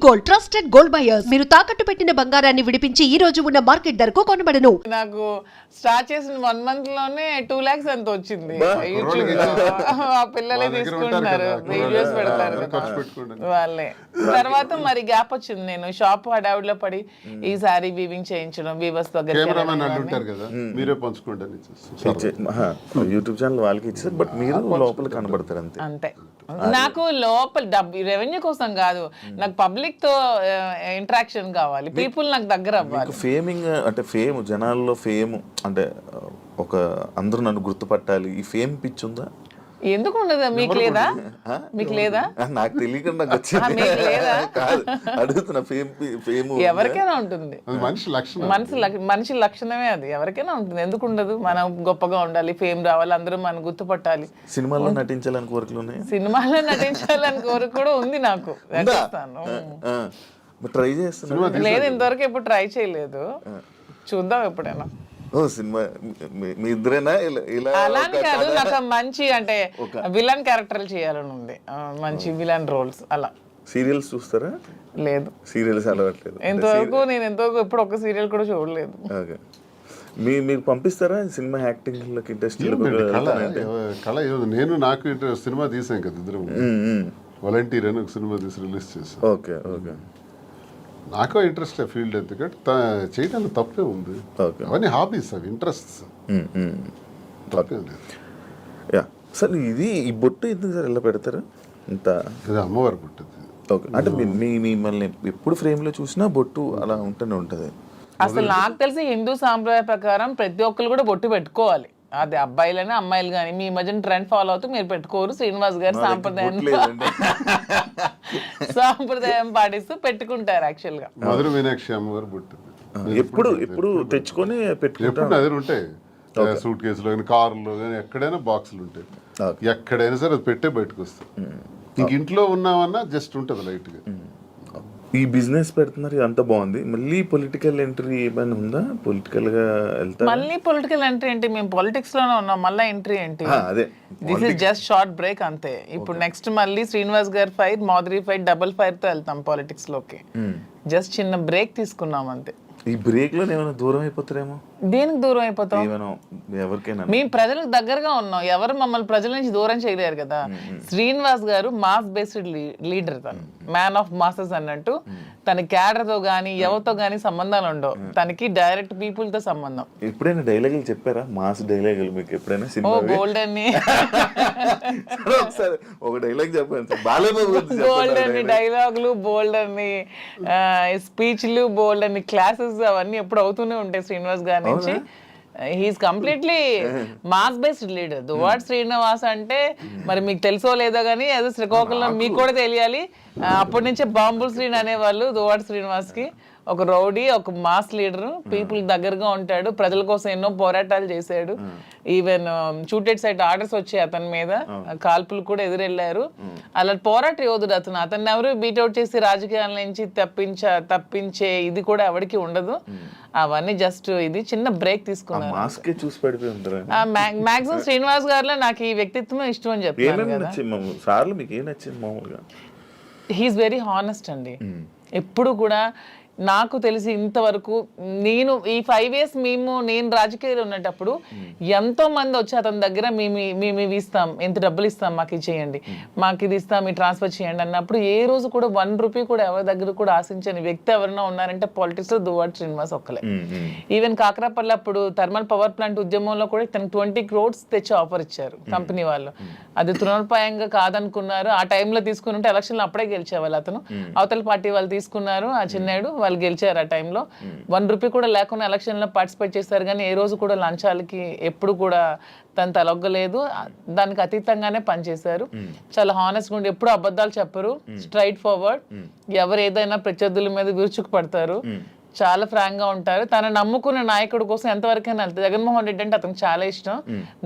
Gold, trusted gold buyers. మీరు తాకట్టు పెట్టిన బంగారాన్ని విడిపించి ఈ రోజు ఉన్న మార్కెట్ ధరకు కొనబడను. నాకు స్టార్ట్ చేసిన 1 month లోనే 2 lakhs ఎంత వచ్చింది యూట్యూబ్ లో. ఆ పిల్లలే తీసుకుంటున్నారు, వీడియోస్ పెడతారు కదా వాళ్ళే. తర్వాత మరి గ్యాప్ వచ్చింది, నేను షాప్ హడావుడిలో పడి ఈ సారీ వీవింగ్ చేయించడం వీవర్స్ దగ్గర యూట్యూబ్ ఛానల్ వాళ్ళకి ఇచ్చారు, బట్ మీరు లోపల కనబడతారు అంతే. అంతే. నాకు లోపల డబ్బు రెవెన్యూ కోసం కాదు, నాకు పబ్లిక్ తో ఇంటరాక్షన్ కావాలి, పీపుల్ నాకు దగ్గర అవ్వాలి. ఫేమింగ్ అంటే ఫేమ్, జనాల్లో ఫేమ్ అంటే ఒక అందరూ నన్ను గుర్తుపట్టాలి, ఈ ఫేమ్ పిచ్చి ఉందా? ఎందుకు ఉండదు? మీకు లేదా? మీకు లేదా? నాకు తెలియకుండా నాకు వచ్చింది కాదు, అడుగుతున్నా. ఫేమ్ ఎవరికైనా ఉంటుంది, మనిషి లక్షణమే అది, ఎవరికైనా ఉంటుంది. ఎందుకు ఉండదు? మనం గొప్పగా ఉండాలి, ఫేమ్ రావాలి, అందరూ మనం గుర్తుపట్టాలి. సినిమాలో నటించాలని కోరికలు ఉన్నాయి, సినిమాలో నటించాలని కోరిక కూడా ఉంది నాకు. ట్రై చేస్తున్నా. లేదు, ఇంతవరకు ఎప్పుడు ట్రై చేయలేదు, చూద్దాం ఎప్పుడైనా. ఓ సినిమా మీ ఇద్దరేనా? ఇలా అలానే కాదు, నాకు మంచి అంటే విలన్ క్యారెక్టర్లు చేయాలని ఉంది, మంచి విలన్ రోల్స్. అలా సీరియల్స్ చూస్తారా? లేదు, సీరియల్స్ అలవాట్లేదు ఎంతవరకు. నేను ఎంతవరకు ఎప్పుడు ఒక సీరియల్ కూడా చూడలేదు. ఓకే, మీరు పంపిస్తారా సినిమా యాక్టింగ్ ఇండస్ట్రీ? నాకు సినిమా తీసాం కదా ఇద్దరు, వాలంటీర్ అని ఒక సినిమా తీసి రిలీజ్ చేసాం. ఓకే ఓకే, నాకు ఇంట్రెస్ట్ ఫీల్డ్ ఎందుకంటే చేయడానికి తప్పే ఉంది. అవన్నీ హాబీస్, అవి ఇంట్రెస్ట్, తప్పే లేదు. యా సార్, ఇది ఈ బొట్టు ఎందుకు సార్ ఇలా పెడతారు? ఇంత ఇది అమ్మవారి బొట్టు. ఓకే, అంటే మిమ్మల్ని ఎప్పుడు ఫ్రేమ్లో చూసినా బొట్టు అలా ఉంటూనే ఉంటుంది. అసలు నాకు తెలిసి హిందూ సాంప్రదాయ ప్రకారం ప్రతి ఒక్కరు కూడా బొట్టు పెట్టుకోవాలి, అది అబ్బాయిలైనా అమ్మాయిలు కానీ. మీ మధ్యన ట్రెండ్ ఫాలో అవుతూ మీరు పెట్టుకోరు, శ్రీనివాస్ గారు సాంప్రదాయం పాటిస్తూ పెట్టుకుంటారు. యాక్చువల్ గా మధుర మీనాక్షి అమ్మవారు బొట్టు ఎప్పుడు తెచ్చుకొని ఎప్పుడు అదే ఉంటాయి, సూట్ కేసులో కానీ కారులో కానీ ఎక్కడైనా బాక్సులు ఉంటాయి, ఎక్కడైనా సరే అది పెట్టే బయటకు వస్తాయి. ఇంక ఇంట్లో ఉన్నామన్నా జస్ట్ ఉంటుంది లైట్ గా. ఈ బిజినెస్ పెడుతున్నారు, అంత బాగుంది. మళ్ళీ పొలిటికల్ ఎంట్రీ ఏమైనా ఉందా? పొలిటికల్ గా వెళ్తారు? మళ్ళీ పొలిటికల్ ఎంట్రీ ఏంటి? మేము పాలిటిక్స్ లోనే ఉన్నాం, మళ్ళీ ఎంట్రీ ఏంటి? అదే, this is just short break అంతే. ఇప్పుడు నెక్స్ట్ మళ్ళీ శ్రీనివాస్ గారి fire, Madhuri fire, double fire తో వెళ్తాం పాలిటిక్స్ లోకి. జస్ట్ చిన్న బ్రేక్ తీసుకున్నాం అంతే. ఈ బ్రేక్ లో ఏమైనా దూరం అయిపోతారేమో? దేనికి దూరం అయిపోతాం? ఎవరికైనా మేము ప్రజలకు దగ్గరగా ఉన్నాం, ఎవరు మమ్మల్ని ప్రజల నుంచి దూరం చేయలేరు కదా. శ్రీనివాస్ గారు మాస్ బేస్డ్ లీడర్, తను మ్యాన్ ఆఫ్ మాసెస్ అన్నట్టు. తన క్యాడర్ తో గానీ ఎవరితో గానీ సంబంధాలు ఉండవు, తనకి డైరెక్ట్ పీపుల్ తో సంబంధం. ఎప్పుడైనా డైలాగులు చెప్పారా? మాస్ డైలాగులు మీకు ఎప్పుడైనా? ఓ గోల్డ్ అని ఒకసారి ఒక డైలాగ్ చెప్పండి. బోల్డ్ అని డైలాగులు, బోల్డ్ అని స్పీచ్లు, బోల్డ్ అని క్లాసెస్, అవన్నీ ఎప్పుడు అవుతూనే ఉంటాయి శ్రీనివాస్ గారి నుంచి. He is completely mass based leader. Duvvada Srinivas అంటే మరి మీకు తెలుసో లేదో కానీ ఏదో శ్రీకాకుళం మీకు కూడా తెలియాలి. అప్పటి నుంచే బాంబుల్ శ్రీని అనేవాళ్ళు దువ్వాడ శ్రీనివాస్ కి. ఒక రౌడీ, ఒక మాస్ లీడర్, పీపుల్ దగ్గరగా ఉంటాడు, ప్రజల కోసం ఎన్నో పోరాటాలు చేశాడు. ఈవెన్ షూటెడ్ సైట్ ఆర్డర్స్ వచ్చాయి అతని మీద, కాల్పులు కూడా ఎదురెళ్లారు. అలా పోరాట యోధుడు అతను. అతన్ని ఎవరు బీట్అవుట్ చేసి రాజకీయాల నుంచి తప్పించే ఇది కూడా ఎవరికి ఉండదు. అవన్నీ జస్ట్ ఇది చిన్న బ్రేక్ తీసుకున్నాను. మాక్సిమం శ్రీనివాస్ గారిలో నాకు ఈ వ్యక్తిత్వం ఇష్టం అని చెప్తాను. హీఈస్ వెరీ హానెస్ట్ అండి. ఎప్పుడు కూడా నాకు తెలిసి ఇంతవరకు నేను ఈ 5 years నేను రాజకీయాలు ఉన్నప్పుడు ఎంతో మంది వచ్చి అతని దగ్గర మేము ఇవి ఇస్తాం, ఎంత డబ్బులు ఇస్తాం, మాకు ఇది చేయండి, మాకు ఇది ఇస్తాం, ఈ ట్రాన్స్ఫర్ చేయండి అన్నప్పుడు ఏ రోజు కూడా 1 రూపీ కూడా ఎవరి దగ్గర కూడా ఆశించని వ్యక్తి ఎవరైనా ఉన్నారంటే పాలిటిక్స్ లో దువ్వాడ శ్రీనివాస్ ఒక్కలే. ఈవెన్ కాకరాపల్లి అప్పుడు థర్మల్ పవర్ ప్లాంట్ ఉద్యమంలో కూడా తనకు 20 crores తెచ్చి ఆఫర్ ఇచ్చారు కంపెనీ వాళ్ళు. అది తృణోపాయంగా కాదనుకున్నారు. ఆ టైంలో తీసుకుని ఉంటే ఎలక్షన్లు అప్పుడే గెలిచేవాళ్ళు. అతను అవతల పార్టీ వాళ్ళు తీసుకున్నారు, ఆ చిన్నాడు వాళ్ళు గెలిచారు. ఆ టైంలో 1 రూపీ కూడా లేకుండా ఎలక్షన్ లో పార్టిసిపేట్ చేశారు, కానీ ఏ రోజు కూడా లంచాలకి ఎప్పుడు కూడా తను తలొగ్గలేదు. దానికి అతీతంగానే పనిచేశారు. చాలా హానెస్ట్ గా ఉండి ఎప్పుడు అబద్ధాలు చెప్పరు, స్ట్రైట్ ఫార్వర్డ్. ఎవరు ఏదైనా ప్రత్యర్థుల మీద విరుచుకు పడతారు, చాలా ఫ్రాంక్ గా ఉంటారు. తన నమ్ముకున్న నాయకుడి కోసం ఎంతవరకైనా వెళ్తారు. జగన్మోహన్ రెడ్డి అంటే అతనికి చాలా ఇష్టం,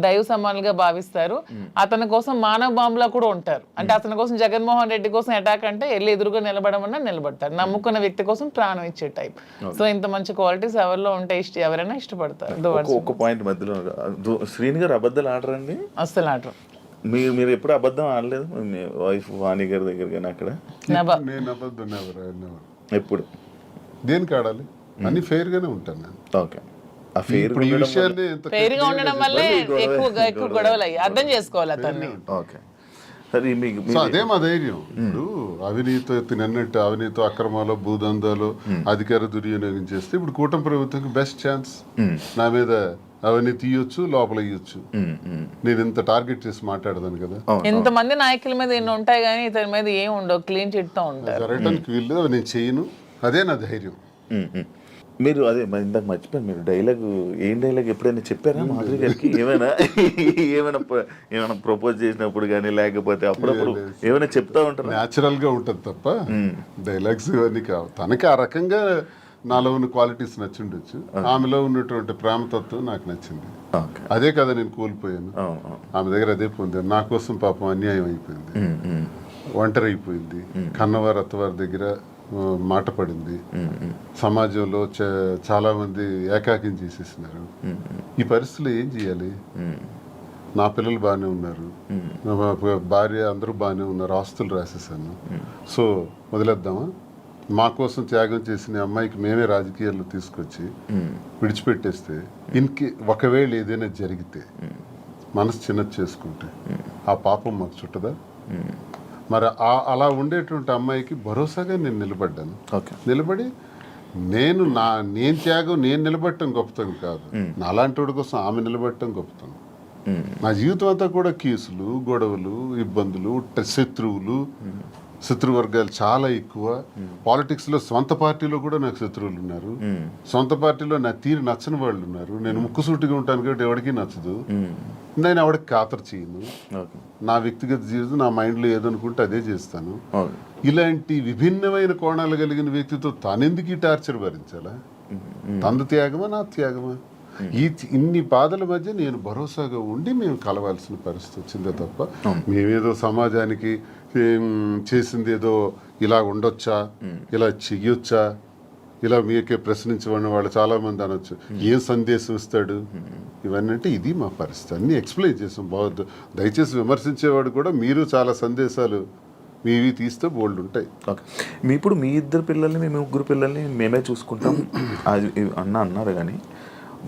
దైవ సమానులుగా భావిస్తారు. అతని కోసం మానవ బాంబులా కూడా ఉంటారు. అంటే అతని కోసం జగన్మోహన్ రెడ్డి కోసం అటాక్ అంటే వెళ్ళి ఎదురుగా నిలబడమన్నా నిలబడతారు. నమ్ముకున్న వ్యక్తి కోసం ప్రాణం ఇచ్చే టైప్. సో ఇంత మంచి క్వాలిటీస్ ఎవరిలో ఉంటే ఎవరైనా ఇష్టపడతారు. ఒక పాయింట్ మధ్యలో, శ్రీని గారు అబద్ధాలు ఆడరండి? అస్సలు ఆడరు. మీరు ఎప్పుడు అబద్ధం ఆడలేదు మీ వైఫ్ వాణి గారి దగ్గర కానీ అక్కడ నేను అబద్ధం నెవర్ ఎప్పుడు దేనికి ఆడాలి అన్ని ఫెయిర్ గానే ఉంటాను నేను. ఓకే ఆ ఫేర్ ఇప్పుడు ఈ విషయాన్ని ఎంత ఫెయిర్ గా ఉండడం వల్లే ఎక్కువ గొడవలు అయ్యి అర్థం చేసుకోవాలి అతన్ని. ఓకే సరే మీకు సో అదే మా ధైర్యం. ఇప్పుడు అవినీతి తినన్నట్టు అవినీతి అక్రమాలు భూదందాలు అధికార దుర్వినియోగం చేస్తే ఇప్పుడు కూటమి ప్రభుత్వంకి బెస్ట్ ఛాన్స్ నా మీద అవన్నీ తీయొచ్చు లోపల ఇయ్యొచ్చు. నేను ఇంత టార్గెట్ చేసి మాట్లాడదాను కదా. ఎంతమంది నాయకుల మీద ఎన్ని ఉంటాయి కానీ ఇతని మీద ఏం ఉండవు, క్లీన్ చిట్ తో ఉంటారు. జరగడానికి వీళ్ళు అవి నేను చేయను, అదే నా ధైర్యం. మీరు అదే మరి ఇందాక మర్చిపోయారు, మీరు డైలాగ్ ఏం డైలాగ్ ఎప్పుడైనా చెప్పారా మాధురి గారికి? ఏమైనా ఏమైనా ప్రపోజ్ చేసినప్పుడు కానీ లేకపోతే అప్పుడప్పుడు ఏమైనా చెప్తా ఉంటారు? న్యాచురల్ గా ఉంటుంది తప్ప డైలాగ్స్ ఇవన్నీ కావు. తనకి ఆ రకంగా నాలో ఉన్న క్వాలిటీస్ నచ్చిండొచ్చు, ఆమెలో ఉన్నటువంటి ప్రేమతత్వం నాకు నచ్చింది. అదే కదా నేను కోల్పోయాను, ఆమె దగ్గర అదే పొందాను. నా కోసం పాపం అన్యాయం అయిపోయింది, ఒంటరి అయిపోయింది, కన్నవారి అత్తవారి దగ్గర మాట పడింది, సమాజంలో చాలా మంది ఏకాకిం చేసేసినారు. ఈ పరిస్థితుల్లో ఏం చేయాలి? నా పిల్లలు బాగానే ఉన్నారు, నా భార్య అందరూ బాగానే ఉన్నారు, ఆస్తులు రాసేసాను. సో వదిలేద్దామా? మా కోసం త్యాగం చేసిన అమ్మాయికి మేమే రాజకీయాల్లో తీసుకొచ్చి విడిచిపెట్టేస్తే ఒకవేళ ఏదైనా జరిగితే మనసు చిన్నది చేసుకుంటే ఆ పాపం మాకు చుట్టదా? మరి అలా ఉండేటువంటి అమ్మాయికి భరోసాగా నేను నిలబడ్డాను. నిలబడి నేను త్యాగం నేను నిలబడటం గొప్పతనం కాదు, నాలాంటి వాడి కోసం ఆమె నిలబడటం గొప్పతనం. నా జీవితం అంతా కూడా కేసులు, గొడవలు, ఇబ్బందులు, శత్రువర్గాలు చాలా ఎక్కువ. పాలిటిక్స్ లో సొంత పార్టీలో కూడా నాకు శత్రువులు ఉన్నారు, సొంత పార్టీలో నా తీరు నచ్చని వాళ్ళు ఉన్నారు. నేను ముక్కుసూటిగా ఉంటాను కాబట్టి ఎవరికి నచ్చదు, నేను ఎవరికి ఖాతరు చేయను. నా వ్యక్తిగత జీవితం నా మైండ్లో ఏదనుకుంటే అదే చేస్తాను. ఇలాంటి విభిన్నమైన కోణాలు కలిగిన వ్యక్తితో తానెందుకు ఈ టార్చర్ భరించాలా? తందు త్యాగమా నా త్యాగమా? ఇన్ని బాధల మధ్య నేను భరోసాగా ఉండి మేము కలవాల్సిన పరిస్థితి వచ్చిందే తప్ప మేమేదో సమాజానికి చేసింది ఏదో ఇలా ఉండొచ్చా, ఇలా చెయ్యొచ్చా, ఇలా మీకే ప్రశ్నించబడిన వాళ్ళు చాలా మంది అనొచ్చు, ఏం సందేశం ఇస్తాడు ఇవన్నీ అంటే ఇది మా పరిస్థితి. అన్ని ఎక్స్ప్లెయిన్ చేసాం. బాగుంది, దయచేసి విమర్శించేవాడు కూడా మీరు చాలా సందేశాలు మీవి తీస్తే బోల్డ్ ఉంటాయి. ఓకే, ఇప్పుడు మీ ఇద్దరు పిల్లల్ని మీ ముగ్గురు పిల్లల్ని మేమే చూసుకుంటాం అది అన్నారు కానీ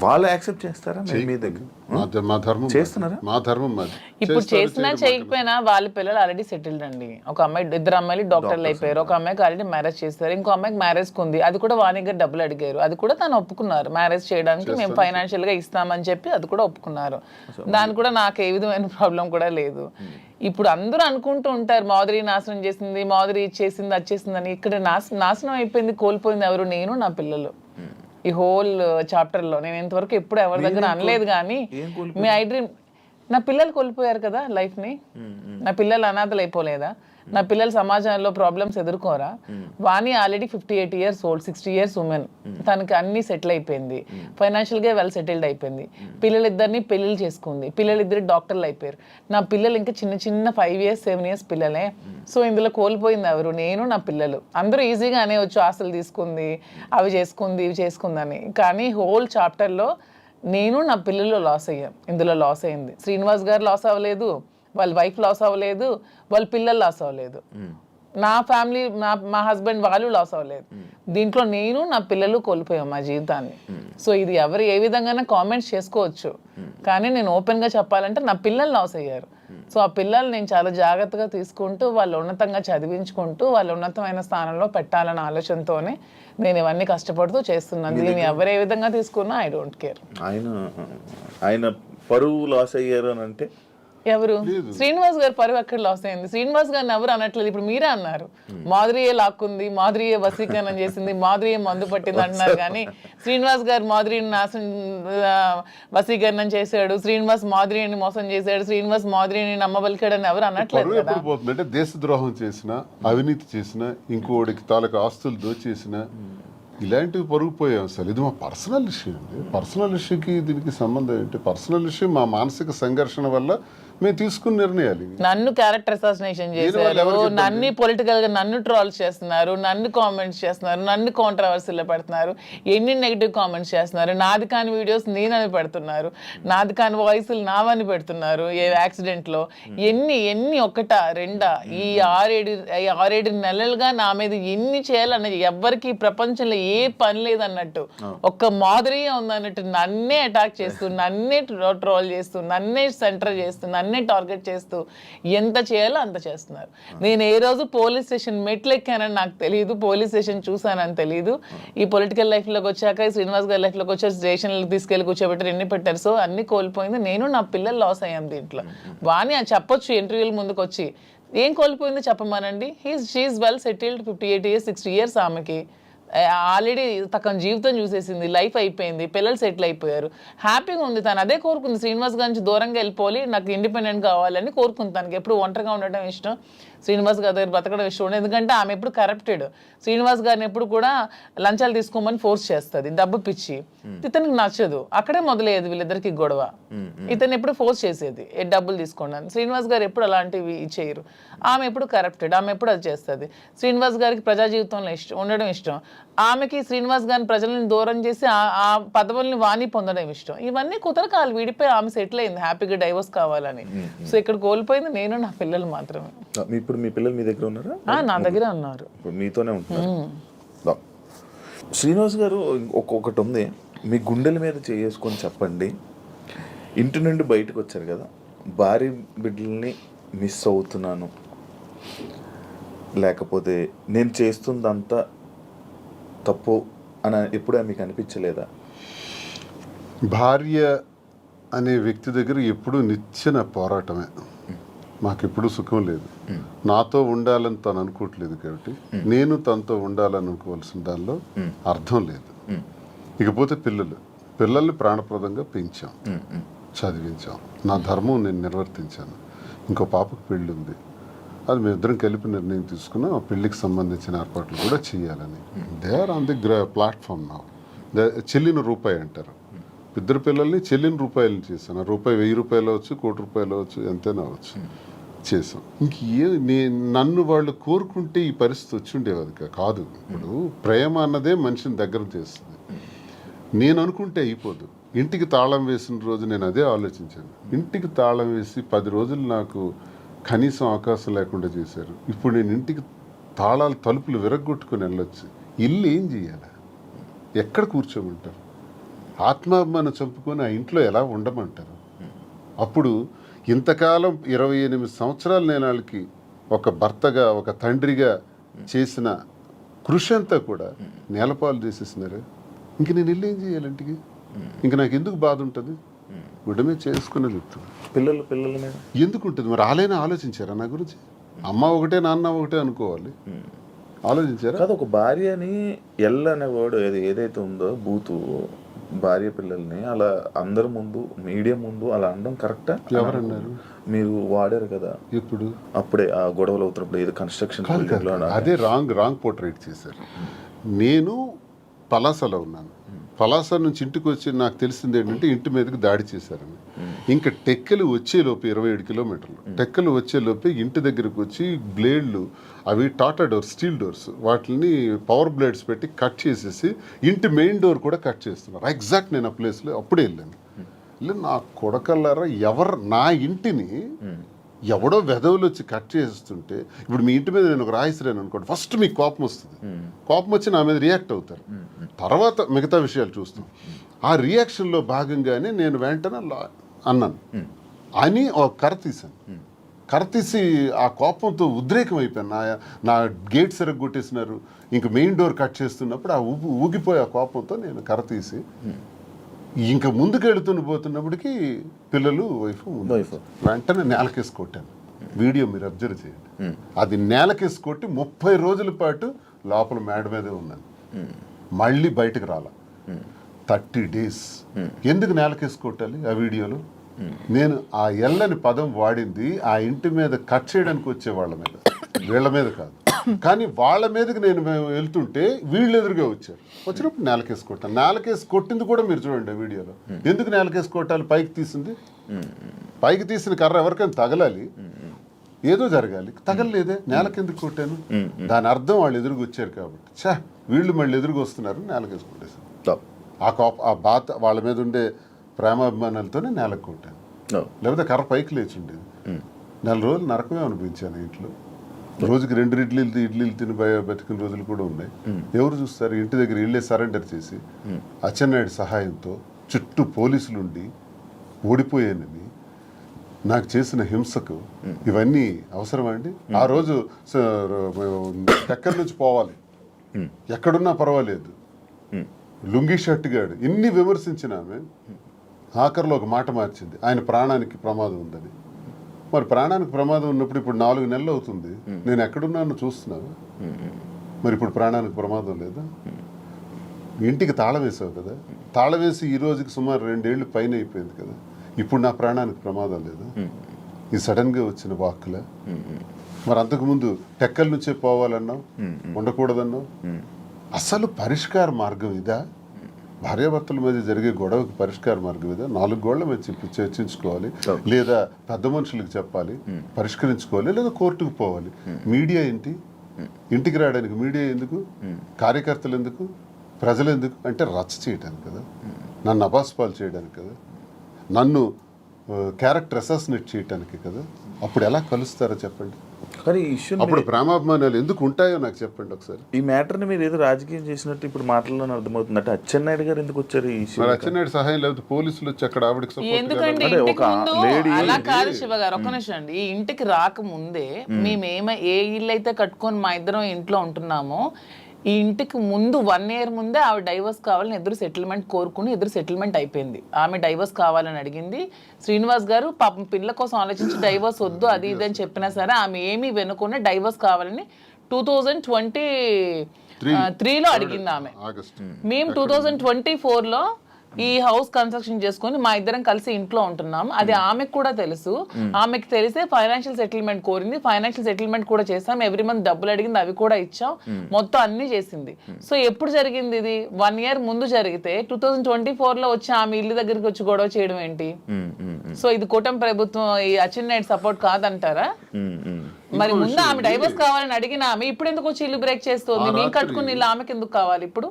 వాళ్ళు యాక్సెప్ట్ చేస్తారా? మీ దగ్గర మా ధర్మం చేస్తున్నారా? మా ధర్మం మాది. ఇప్పుడు చేసినా చేయకపోయినా వాళ్ళ పిల్లలు ఆల్రెడీ సెటిల్డ్ అండి. ఒక అమ్మాయి, ఇద్దరు అమ్మాయిలు డాక్టర్లు అయిపోయారు, ఒక అమ్మాయికి ఆల్రెడీ మ్యారేజ్ చేస్తారు, ఇంకో అమ్మాయికి మ్యారేజ్ ఉంది. అది కూడా వాణి గారు డబ్బులు అడిగారు, అది కూడా తను ఒప్పుకున్నారు. మ్యారేజ్ చేయడానికి మేము ఫైనాన్షియల్ గా ఇస్తామని చెప్పి అది కూడా ఒప్పుకున్నారు. దాని కూడా నాకు ఏ విధమైన ప్రాబ్లం కూడా లేదు. ఇప్పుడు అందరూ అనుకుంటూ ఉంటారు మాధురి నాశనం చేసింది, మాధురి ఇచ్చేసింది, అది చేసింది అని. ఇక్కడ నాశనం అయిపోయింది, కోల్పోయింది ఎవరు? నేను, నా పిల్లలు. ఈ హోల్ చాప్టర్ లో నేను ఇంతవరకు ఎప్పుడు ఎవరి దగ్గర అనలేదు కానీ మీ ఐ డ్రీమ్, నా పిల్లలు కోల్పోయారు కదా లైఫ్ ని. నా పిల్లలు అనాథలు అయిపోలేదా? నా పిల్లలు సమాజంలో ప్రాబ్లమ్స్ ఎదుర్కోరా? Vani already 58 years old, 60 years women. తనకి అన్ని సెటిల్ అయిపోయింది, ఫైనాన్షియల్ గా వెల్ సెటిల్డ్ అయిపోయింది, పిల్లలిద్దరిని పెళ్లిళ్ళు చేసుకుంది, పిల్లలిద్దరు డాక్టర్లు అయిపోయారు. నా పిల్లలు ఇంకా చిన్న 5 years 7 years పిల్లలే. సో ఇందులో కోల్పోయింది ఎవరు? నేను, నా పిల్లలు. అందరూ ఈజీగా అనేవచ్చు ఆస్తులు తీసుకుంది, అవి చేసుకుంది, ఇవి చేసుకుందని. కానీ హోల్ చాప్టర్లో నేను, నా పిల్లలు లాస్ అయ్యాం. ఇందులో లాస్ అయింది శ్రీనివాస్ గారు లాస్ అవ్వలేదు, వాళ్ళ వైఫ్ లాస్ అవ్వలేదు, వాళ్ళ పిల్లలు లాస్ అవ్వలేదు, నా ఫ్యామిలీ, మా హస్బెండ్ వాళ్ళు లాస్ అవ్వలేదు. దీంట్లో నేను, నా పిల్లలు కోల్పోయాం మా జీవితాన్ని. సో ఇది ఎవరు ఏ విధంగా కామెంట్స్ చేసుకోవచ్చు, కానీ నేను ఓపెన్గా చెప్పాలంటే నా పిల్లలు లాస్ అయ్యారు. సో ఆ పిల్లలు నేను చాలా జాగ్రత్తగా తీసుకుంటూ వాళ్ళు ఉన్నతంగా చదివించుకుంటూ వాళ్ళు ఉన్నతమైన స్థానంలో పెట్టాలన్న ఆలోచనతోనే నేను ఇవన్నీ కష్టపడుతూ చేస్తున్నాను. దీన్ని ఎవరు ఏ విధంగా తీసుకున్నా ఐ డోంట్ కేర్. ఆయన పరువు లాస్ అయ్యారు అని అంటే ఎవరు? శ్రీనివాస్ గారు పరువు ఎక్కడ లాస్ అయింది? శ్రీనివాస్ గారిని ఎవరు అనట్లేదు. ఇప్పుడు మీరే అన్నారు మాధురియే లాక్కుంది, మాధురియే వశీకరణం చేసింది, మాధురియే మందు పట్టింది అంటున్నారు. కానీ శ్రీనివాస్ గారు మాధురిని వశీకరణం చేశాడు, శ్రీనివాస్ మాధురిని మోసం చేశాడు, శ్రీనివాస్ మాధురిని నమ్మబలికాడని ఎవరు అనట్లేదు కదా. పోతుందంటే దేశద్రోహం చేసిన, అవినీతి చేసిన, ఇంకోడికి తాలూకు ఆస్తులు దోచేసిన, ఇలాంటివి పరుగుపోయాం. అసలు ఇది మా పర్సనల్ ఇష్యూ అండి. పర్సనల్ ఇష్యూకి దీనికి సంబంధం ఏంటి? పర్సనల్ ఇష్యూ మా మానసిక సంఘర్షణ వల్ల మేము తీసుకున్న నిర్ణయాలు ఇవి. నన్ను క్యారెక్టర్ అసాసినేషన్ చేశారు, నన్ను పొలిటికల్ గా నన్ను ట్రోల్స్ చేస్తున్నారు, నన్ను కామెంట్స్ చేస్తున్నారు, నన్ను కాంట్రవర్సీలో పెడుతున్నారు, ఎన్ని నెగిటివ్ కామెంట్స్ చేస్తున్నారు, నాది కాని వీడియోస్ నేనని పెడుతున్నారు, నాది కాని వాయిస్లు నావని పెడుతున్నారు, ఏ యాక్సిడెంట్ లో ఎన్ని ఎన్ని ఒకటా రెండా ఈ 6-7 నెలలుగా నా మీద ఎన్ని చేయాలన్నది ఎవ్వరికి ప్రపంచంలో ఏ పని లేదన్నట్టు ఒక్క మాదిరిగా ఉందన్నట్టు నన్నే అటాక్ చేస్తూ, నన్నే ట్రోల్ చేస్తూ, నన్నే సెంటర్ చేస్తూ, నన్నే టార్గెట్ చేస్తూ ఎంత చేయాలో అంత చేస్తున్నారు. నేను ఏ రోజు పోలీస్ స్టేషన్ మెట్లు ఎక్కానని నాకు తెలియదు, పోలీస్ స్టేషన్ చూసానని తెలియదు. ఈ పొలిటికల్ లైఫ్లోకి వచ్చాక, శ్రీనివాస్ గారి లైఫ్లోకి వచ్చాక స్టేషన్లకు తీసుకెళ్ళి కూర్చోబెట్టారు, ఎన్ని పెట్టారు. సో అన్ని కోల్పోయింది నేను, నా పిల్లలు లాస్ అయ్యాం దీంట్లో. వాణి అని చెప్పొచ్చు ఇంటర్వ్యూల ముందుకు వచ్చి, ఏం కోల్పోయింది చెప్పమానండి. She is well settled, 58 years 60 years ఆమెకి ఆల్రెడీ తన జీవితం చూసేసింది, లైఫ్ అయిపోయింది, పిల్లలు సెటిల్ అయిపోయారు, హ్యాపీగా ఉంది. తను అదే కోరుకుంది, శ్రీనివాస్ గారి నుంచి దూరంగా వెళ్ళిపోవాలి, నాకు ఇండిపెండెంట్ కావాలని కోరుకుంది. తనకి ఎప్పుడు ఒంటరిగా ఉండటం ఇష్టం, శ్రీనివాస్ గారి దగ్గర బతకడం ఇష్టం ఉండదు. ఎందుకంటే ఆమె ఎప్పుడు కరప్టెడ్, శ్రీనివాస్ గారిని ఎప్పుడు కూడా లంచాలు తీసుకోమని ఫోర్స్ చేస్తుంది, డబ్బు పిచ్చి. ఇతనికి నచ్చదు, అక్కడే మొదలయ్యేది వీళ్ళిద్దరికి గొడవ. ఇతను ఎప్పుడు ఫోర్స్ చేసేది, డబ్బులు తీసుకోండి అని. శ్రీనివాస్ గారు ఎప్పుడు అలాంటివి చేయరు. ఆమె ఎప్పుడు కరప్టెడ్, ఆమె ఎప్పుడు అది చేస్తుంది. శ్రీనివాస్ గారికి ప్రజా జీవితంలో ఉండడం ఇష్టం, ఆమెకి శ్రీనివాస్ గారిని ప్రజలను దూరం చేసి ఆ పదవుల్ని వాణి పొందడం ఇష్టం. ఇవన్నీ కుదరకాలు విడిపోయి ఆమె సెటిల్ అయింది, హ్యాపీగా డైవర్స్ కావాలని. సో ఇక్కడ కోల్పోయింది నేను, నా పిల్లలు మాత్రమే. ఇప్పుడు మీ పిల్లలు మీ దగ్గర ఉన్నారా? నా దగ్గర ఉన్నారు, ఇప్పుడు మీతోనే ఉంటున్నారు. శ్రీనివాస్ గారు ఒక్కొక్కటి ఉంది, మీ గుండెల మీద చేసుకొని చెప్పండి. ఇంటి నుండి బయటకు వచ్చారు కదా, భార్య బిడ్డల్ని మిస్ అవుతున్నాను, లేకపోతే నేను చేస్తుందంతా తప్పు అని ఎప్పుడూ మీకు అనిపించలేదా? భార్య అనే వ్యక్తి దగ్గర ఎప్పుడూ నిచ్చెన పోరాటమే. మాకెప్పుడు సుఖం లేదు. నాతో ఉండాలని తను అనుకోవట్లేదు కాబట్టి నేను తనతో ఉండాలని అనుకోవాల్సిన దానిలో అర్థం లేదు. ఇకపోతే పిల్లల్ని ప్రాణప్రదంగా పెంచాం, చదివించాం, నా ధర్మం నేను నిర్వర్తించాను. ఇంకో పాపకు పెళ్ళి ఉంది, అది మేమిద్దరం కలిపి నిర్ణయం తీసుకున్నాం. ఆ పెళ్లికి సంబంధించిన ఏర్పాట్లు కూడా చేయాలని. They are on the platform నా. చెల్లిన రూపాయి అంటారు. ఇద్దరు పిల్లల్ని చెల్లిన రూపాయలని చేశాను. ఆ రూపాయి 1000 రూపాయలు అవచ్చు, 1 కోటి రూపాయలు అవచ్చు, ఎంతైనా అవచ్చు, చేసాం. నన్ను వాళ్ళు కోరుకుంటే ఈ పరిస్థితి వచ్చి ఉండేది కాదు. ఇప్పుడు ప్రేమ అన్నదే మనిషిని దగ్గర చేస్తుంది. నేను అనుకుంటే అయిపోదు. ఇంటికి తాళం వేసిన రోజు నేను అదే ఆలోచించాను. ఇంటికి తాళం వేసి 10 రోజులు నాకు కనీసం అవకాశం లేకుండా చేశారు. ఇప్పుడు నేను ఇంటికి తాళాలు తలుపులు విరగొట్టుకుని వెళ్ళొచ్చు. ఇల్లు ఏం చేయాలి? ఎక్కడ కూర్చోమంటారు? ఆత్మాభిమానం చంపుకొని ఆ ఇంట్లో ఎలా ఉండమంటారు? అప్పుడు ఇంతకాలం 28 సంవత్సరాలు నేను వాళ్ళకి ఒక భర్తగా, ఒక తండ్రిగా చేసిన కృషి అంతా కూడా నేలపాలు చేసేసినారు. ఇంక నేను ఇల్లు ఏం చేయాలి? ఇంటికి ఇంక నాకు ఎందుకు బాధ ఉంటుంది? గుడ్డమే చేసుకునే చెప్తాను. పిల్లల మీద ఎందుకు ఉంటుంది మరి? ఆలైనా ఆలోచించారా నా గురించి? అమ్మ ఒకటే నాన్న ఒకటే అనుకోవాలి, ఆలోచించారా? కాదు, ఒక భార్యని అనే వర్డ్ ఏదైతే ఉందో బూతు, భార్య పిల్లల్ని అలా అందరి ముందు, మీడియా ముందు అలా అనడం కరెక్టా? ఎవరన్నారు? మీరు వాడారు కదా ఇప్పుడు, అప్పుడే ఆ గొడవలు అవుతున్నప్పుడు ఏదో కన్స్ట్రక్షన్ అదే రాంగ్ పోర్ట్రేట్ చేశారు. నేను పలాసలో ఉన్నాను. పలాస నుంచి ఇంటికి వచ్చి నాకు తెలిసింది ఏంటంటే ఇంటి మీదకి దాడి చేశారని. ఇంకా టెక్కలు వచ్చేలోపు 27 కిలోమీటర్లు, టెక్కలు వచ్చేలోపే ఇంటి దగ్గరకు వచ్చి బ్లేడ్లు, అవి టాటా డోర్స్, స్టీల్ డోర్స్, వాటిని పవర్ బ్లేడ్స్ పెట్టి కట్ చేసేసి ఇంటి మెయిన్ డోర్ కూడా కట్ చేస్తున్నారు. ఎగ్జాక్ట్ నేను ఆ ప్లేస్లో అప్పుడే వెళ్ళాను. నా కొడకల్లారా, నా ఇంటిని ఎవడో వెధవులు వచ్చి కట్ చేస్తుంటే, ఇప్పుడు మీ ఇంటి మీద నేను ఒక రాయిసిరాను అనుకోండి, ఫస్ట్ మీకు కోపం వస్తుంది. కోపం వచ్చి నా మీద రియాక్ట్ అవుతారు, తర్వాత మిగతా విషయాలు చూస్తాం. ఆ రియాక్షన్లో భాగంగానే నేను వెంటనే అన్నాను అని ఒక కర్ర తీశాను. కర్ర తీసి ఆ కోపంతో ఉద్రేకం అయిపోయాను. నా గేట్ కొట్టేసినారు, ఇంక మెయిన్ డోర్ కట్ చేస్తున్నప్పుడు ఆ ఊగిపోయే ఆ కోపంతో నేను కర్ర తీసి ఇంకా ముందుకు పోతున్నప్పటికీ పిల్లలు, వైఫ్ వెంటనే నేలకేసి కొట్టాను. వీడియో మీరు అబ్జర్వ్ చేయండి. అది నేలకేసి కొట్టి 30 రోజుల పాటు లోపల మేడ మీదే ఉన్నాను. మళ్ళీ బయటకు రాల. 30 days. ఎందుకు నేలకేసి కొట్టాలి? ఆ వీడియోలో నేను ఆ ఎల్లని పదం వాడింది ఆ ఇంటి మీద కట్ చేయడానికి వచ్చే వాళ్ళ మీద, వీళ్ళ మీద కాదు. కానీ వాళ్ళ మీదకి నేను వెళ్తుంటే వీళ్ళు ఎదురుగా వచ్చారు. వచ్చినప్పుడు నేలకేసి కొట్టాను. నేలకేసి కొట్టింది కూడా మీరు చూడండి ఆ వీడియోలో. ఎందుకు నేలకేసి కొట్టాలి? పైకి తీసింది పైకి తీసిన కర్ర ఎవరికైనా తగలాలి, ఏదో జరగాలి, తగలలేదే, నేల కిందకి కొట్టాను. దాని అర్థం వాళ్ళు ఎదురుకు వచ్చారు కాబట్టి వీళ్ళు మళ్ళీ ఎదురుకు వస్తున్నారు, నేలకేసి కొట్టేశాను. ఆ బాధ వాళ్ళ మీద ఉండే ప్రేమాభిమానాలతోనే నేలకు కొట్టాను. లేకపోతే కర్ర పైకి లేచి ఉండేది. 4 రోజులు నరకమే అనిపించాను ఇంట్లో. రోజుకి 2 ఇడ్లీలు తిని బతికిన రోజులు కూడా ఉన్నాయి. ఎవరు చూస్తారు? ఇంటి దగ్గర ఇళ్ళే సరెండర్ చేసి అచ్చెన్నాయుడు సహాయంతో చుట్టూ పోలీసులుండి ఓడిపోయానని నాకు చేసిన హింసకు ఇవన్నీ అవసరమా అండి? ఆ రోజు ఎక్కడి నుంచి పోవాలి, ఎక్కడున్నా పర్వాలేదు, లుంగీ షర్ట్ గాడు ఇన్ని విమర్శించిన ఆమె ఆఖరిలో ఒక మాట మార్చింది, ఆయన ప్రాణానికి ప్రమాదం ఉందని. మరి ప్రాణానికి ప్రమాదం ఉన్నప్పుడు ఇప్పుడు 4 నెలలు అవుతుంది, నేను ఎక్కడున్నాను చూస్తున్నాను. మరి ఇప్పుడు ప్రాణానికి ప్రమాదం లేదా? ఇంటికి తాళం వేసావు కదా, తాళం వేసి ఈ రోజుకి సుమారు 2 ఏళ్ళు పైన అయిపోయింది కదా, ఇప్పుడు నా ప్రాణానికి ప్రమాదం లేదా? ఈ సడన్గా వచ్చిన వాక్కుల. మరి అంతకుముందు టెక్కల నుంచే పోవాలన్నావు, ఉండకూడదన్నావు. అసలు పరిష్కార మార్గం ఇదా? భార్యాభర్తల మధ్య జరిగే గొడవకి పరిష్కార మార్గం ఇదా? 4 గోళ్ల మధ్య చర్చించుకోవాలి, లేదా పెద్ద మనుషులకు చెప్పాలి, పరిష్కరించుకోవాలి, లేదా కోర్టుకు పోవాలి. మీడియా ఏంటి? ఇంటికి రావడానికి మీడియా ఎందుకు? కార్యకర్తలు ఎందుకు? ప్రజలు ఎందుకు? అంటే రచ్చ చేయడానికి కదా, నన్ను అబాస్పాలు చేయడానికి కదా, నన్ను క్యారెక్టర్ అసాసినేట్ చేయడానికి కదా. అప్పుడు ఎలా కలుస్తారో చెప్పండి. కానీ ఈ ఇష్యూ అప్పుడు ప్రేమాభిమానాలు ఎందుకు ఉంటాయో నాకు చెప్పండి ఒకసారి. ఈ మ్యాటర్ని మీరు ఏదో రాజకీయం చేసినట్టు ఇప్పుడు మాటల్లోనే అర్థమవుతుంది. అంటే అచ్చెన్నాయుడు గారు ఎందుకు వచ్చారు ఈ ఇష్యూ? మరి అచ్చెన్నాయుడు సహాయం లేకపోతే పోలీసులు వచ్చి అక్కడ ఆవిడకి సపోర్ట్ ఎందుకంటే అంటే ఇంటికి ఒక ముందు lady అలా కాదు శివ గారు, ఒక్క నిమిషం అండి. ఈ ఇంటికి రాకముందే ఏ ఇల్లు అయితే కట్టుకొని మా ఇద్దరం ఇంట్లో ఉంటున్నామో, ఈ ఇంటికి ముందు 1 year ముందే ఆవిడ డైవర్స్ కావాలని ఎదురు సెటిల్మెంట్ కోరుకుని ఎదురు సెటిల్మెంట్ అయిపోయింది. ఆమె డైవర్స్ కావాలని అడిగింది. శ్రీనివాస్ గారు పాపం పిల్లల కోసం ఆలోచించి డైవర్స్ వద్దు అది ఇది అని చెప్పినా సరే ఆమె ఏమీ వెనుకునే డైవర్స్ కావాలని 2023లో అడిగింది ఆమె. మేము 2024లో ఈ హౌస్ కన్స్ట్రక్షన్ చేసుకుని మా ఇద్దరం కలిసి ఇంట్లో ఉంటున్నాం. అది ఆమెకు కూడా తెలుసు. ఆమెకు తెలిసే ఫైనాన్షియల్ సెటిల్మెంట్ కోరింది. ఫైనాన్షియల్ సెటిల్మెంట్ కూడా చేసాం. ఎవ్రీ మంత్ డబ్బులు అడిగింది, అవి కూడా ఇచ్చాం. మొత్తం అన్ని చేసింది. సో ఎప్పుడు జరిగింది ఇది? 1 year ముందు జరిగితే 2024లో వచ్చి ఆమె ఇల్లు దగ్గరికి వచ్చి గొడవ చేయడం ఏంటి? సో ఇది కూటమి ప్రభుత్వం ఈ అచ్చెన్నాయుడు సపోర్ట్ కాదంటారా? మరి ముందు ఆమె డైవర్స్ కావాలని అడిగిన ఆమె ఇప్పుడు ఎందుకు వచ్చి ఇల్లు బ్రేక్ చేస్తుంది? మేము కట్టుకుని ఇల్లు ఆమెకి ఎందుకు కావాలి ఇప్పుడు?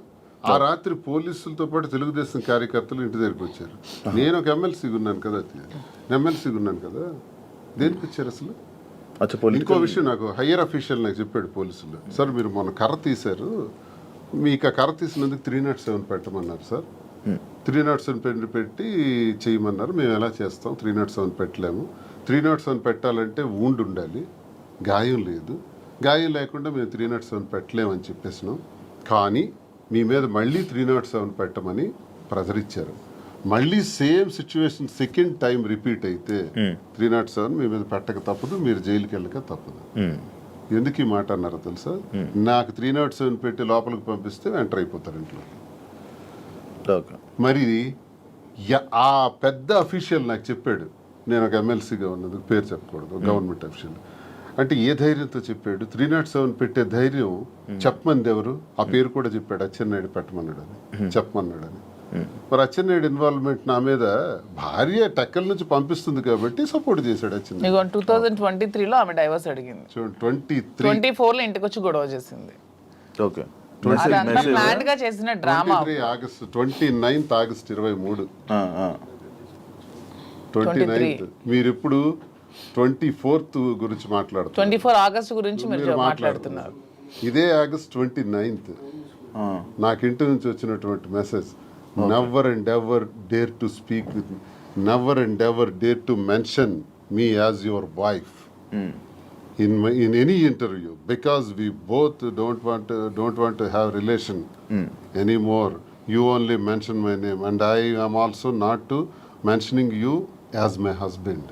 ఆ రాత్రి పోలీసులతో పాటు తెలుగుదేశం కార్యకర్తలు ఇంటి దగ్గరికి వచ్చారు. నేను ఒక ఎమ్మెల్సీగా ఉన్నాను కదా, దేనికి వచ్చారు అసలు? ఇంకో విషయం, నాకు హయ్యర్ అఫీషియల్ నాకు చెప్పాడు పోలీసులు, సార్ మీరు మొన్న కర్ర తీశారు, మీకు ఆ కర్ర తీసినందుకు 307 పెట్టమన్నారు సార్. 307 పెట్టి చేయమన్నారు. మేము ఎలా చేస్తాం? 307 పెట్టలేము. 307 పెట్టాలంటే వూండ్ ఉండాలి, గాయం లేదు. గాయం లేకుండా మేము 307 పెట్టలేమని చెప్పేసినాం. కానీ మీ మీద మళ్ళీ 307 పెట్టమని ప్రెజర్ ఇచ్చారు. మళ్ళీ same situation second time repeat అయితే 307 మీ మీద పెట్టక తప్పదు, మీరు జైలుకి వెళ్ళక తప్పదు. ఎందుకు ఈ మాట అన్నారో తెలుసా? నాకు 307 పెట్టి లోపలికి పంపిస్తే ఎంటర్ అయిపోతారు ఇంట్లో. మరి ఆ పెద్ద అఫీషియల్ నాకు చెప్పాడు, నేను ఒక ఎమ్మెల్సీగా ఉన్నందుకు పేరు చెప్పకూడదు, గవర్నమెంట్ అఫీషియల్. అంటే ఏ ధైర్యంతో చెప్పాడు? 307 పెట్టే ధైర్యం చెప్పమంది ఎవరు? ఆ పేరు కూడా చెప్పాడు, అచ్చెన్నాయుడు పెట్టమన్నాడని, చెప్పమన్నాడని. మరి అచ్చెన్నాయుడు ఇన్వాల్వ్మెంట్ నా మీద, భార్య టెక్కల నుంచి పంపిస్తుంది కాబట్టి సపోర్ట్ చేశాడు అచ్చెన్నాయుడు. 2023లో ఆమె డైవర్స్ అడిగింది, 24లో ఇంటికి వచ్చి గొడవ చేసింది. ఓకే, ప్లాన్ గా చేసిన డ్రామా. 29th August 23 29th. మీరు ఇప్పుడు 24th గురించి మాట్లాడుతున్నారు. 24 ఆగస్టు గురించి మీరు మాట్లాడుతున్నారు. ఇదే ఆగస్ట్ 29th నాకు ఇంటి నుంచి వచ్చినటువంటి message, never and ever dare to speak with me, never and ever dare to mention me as your wife in any interview, because we both don't want to have relation anymore. You only mention my name, and I am also not to mentioning you as my husband.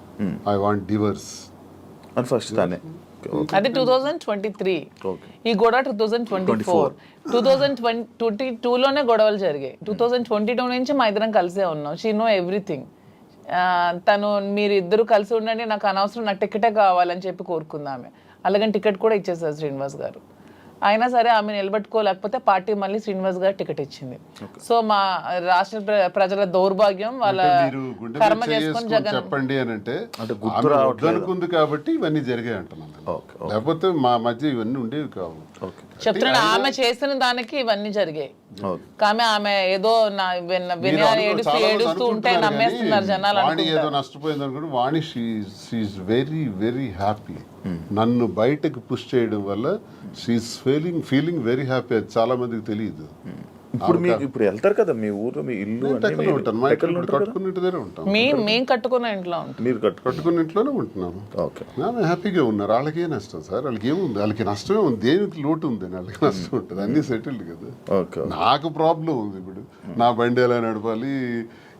I want divorce. అని first తానే. అది 2023. ఈ గొడవ 2024. 2022లోనే గొడవలు జరిగాయి. 2022 నుంచి మా ఇద్దరం కలిసే ఉన్నాం. She know everything. తను మీరు ఇద్దరు కలిసి ఉండండి, నాకు అనవసరం, నాకు టికెటే కావాలని చెప్పి కోరుకుందామె. అలాగని టికెట్ కూడా ఇచ్చేసారు శ్రీనివాస్ గారు. అయినా సరే ఆమె నిలబెట్టుకోలేకపోతే పార్టీ మళ్ళీ శ్రీనివాస్ గారు టికెట్ ఇచ్చింది. సో మా రాష్ట్ర ప్రజల దౌర్భాగ్యం వాళ్ళ మీరు గుండె మీద కర్మ చేసుకొని చేసుకొని జగన్ చెప్పండి అని అంటే గుర్తు ఆమె రావట్లేదు. వద్దనుకుంది కాబట్టి ఇవన్నీ జరిగాయి అంటున్నాను. ఓకే లేకపోతే మా మధ్య ఇవన్నీ ఉండేవి కావు. ఓకే చెప్తున్నాను, ఆమె చేసిన దానికి ఇవన్నీ జరిగాయి. ఓకే కానీ ఆమె ఏదో వినయాన్ని ఏడుస్తూ ఉంటే నమ్మేస్తున్నారు జనాలు వాణి ఏదో నష్టపోయింది అనుకుంటే వాణి షీఈ్ వెరీ వెరీ హ్యాపీ. నన్ను బయటకు పుష్ చేయడం వల్ల షీఈ్ ఫీలింగ్ వెరీ హ్యాపీ. అది చాలా మందికి తెలియదు. ఇప్పుడు మీకు ఇప్పుడు వెళ్తారు కదా మీ ఊర్లో, మీ ఇల్లు అన్నీ టెక్కలో ఉంటాను, మా టెక్కల్లో ఇంట్లో ఉంటారు కదా? కట్టుకున్న ఇంటి దగ్గర ఉంటాం. మేము కట్టుకున్న ఇంట్లో ఉంటాం. మీరు కట్టుకున్న ఇంట్లోనే ఉంటున్నాము. ఓకే ఆమె హ్యాపీగా ఉన్నారు. వాళ్ళకి ఏ నష్టం సార్? వాళ్ళకి ఏముంది? వాళ్ళకి నష్టమే ఉంది. దేనికి లోటు ఉంది? వాళ్ళకి నష్టం ఉంటుంది. అన్నీ సెటిల్డ్ కదా. ఓకే నాకు ప్రాబ్లం ఉంది. ఇప్పుడు నా బండి ఎలా నడపాలి,